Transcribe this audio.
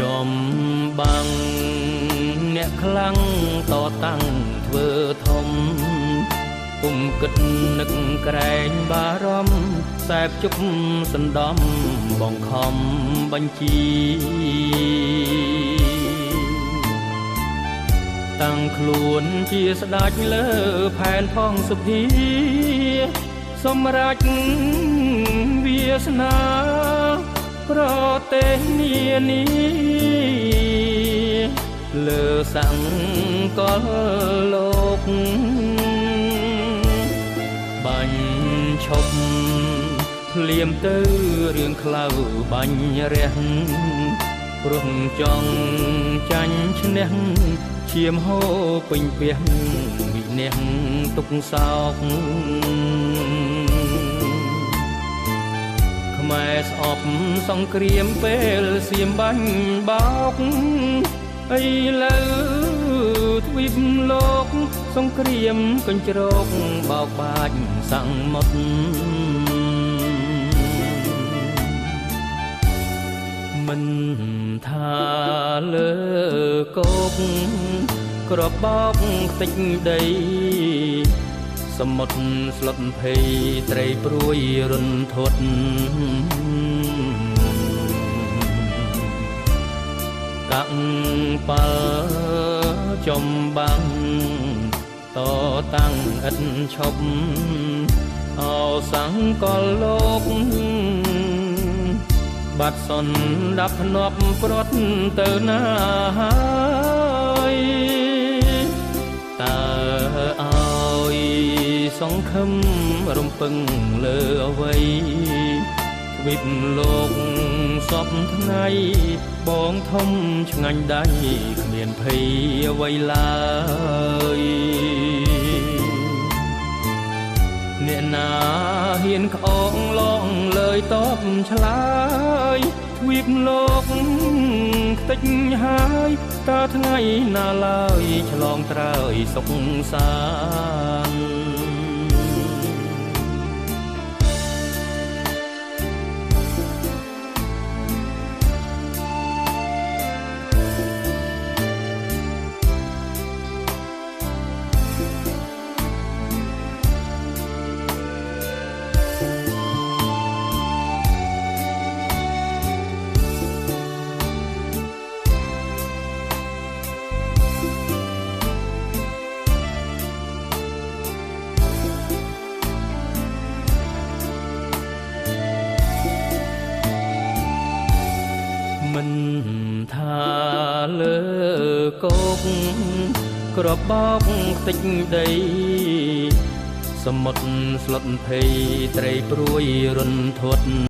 ចំបាំងអ្នកខ្លាំងតតាំងធ្វើធំពុំគិតនឹកក្រែងបារម្ភសែបជប់សណ្ដំបងខំបញ្ជីតាំងខ្លួនជាស្ដេចលើផែនផងសុភាសម្រាប់វាសនាប្រទេសនានីលើសង្កលលោកបាញ់ឈប់ភ្លាមទៅរឿងខ្លៅបាញ់រះព្រោះចង់ចាញ់ឈ្នះឈាមហូរពេញពាសវិនិច្ឆ័យទុកសោកខ្មែរស្អប់សង្គ្រាមពេលសៀមបាញ់បោកឥឡូវទ្វីបលោកសង្គ្រាមកញ្ជ្រោកបោកបាច់សង្មុតមិនថាលើគោកក្របបោកតិចដីសមុទ្រស្លុតភ័យត្រីព្រួយរុនធាត់កាក់ប៉ាល់ចំបាំងតតាំងឥតឈប់អោសង្កលលោកបាត់សនដាប់ភ្នាប់ព្រាត់ទៅណាហើយតើឲ្យសង្ឃឹមរំពឹងលើអ្វីទ្វីបលោកសពថ្ងៃបងធំឆ្ងាញ់ដៃគ្មានភ័យអ្វីឡើយអ្នកណាហ៊ានក្អកឡងលើយតបឆ្លើយទ្វីបលោកខ្ទេចហើយតើថ្ងៃណាឡើយឆ្លងត្រើយសុខសាន្តមិនថាលើគោកក្របបោកតិចដីសមុទ្រស្លុតភ័យត្រីព្រួយរុនធាត់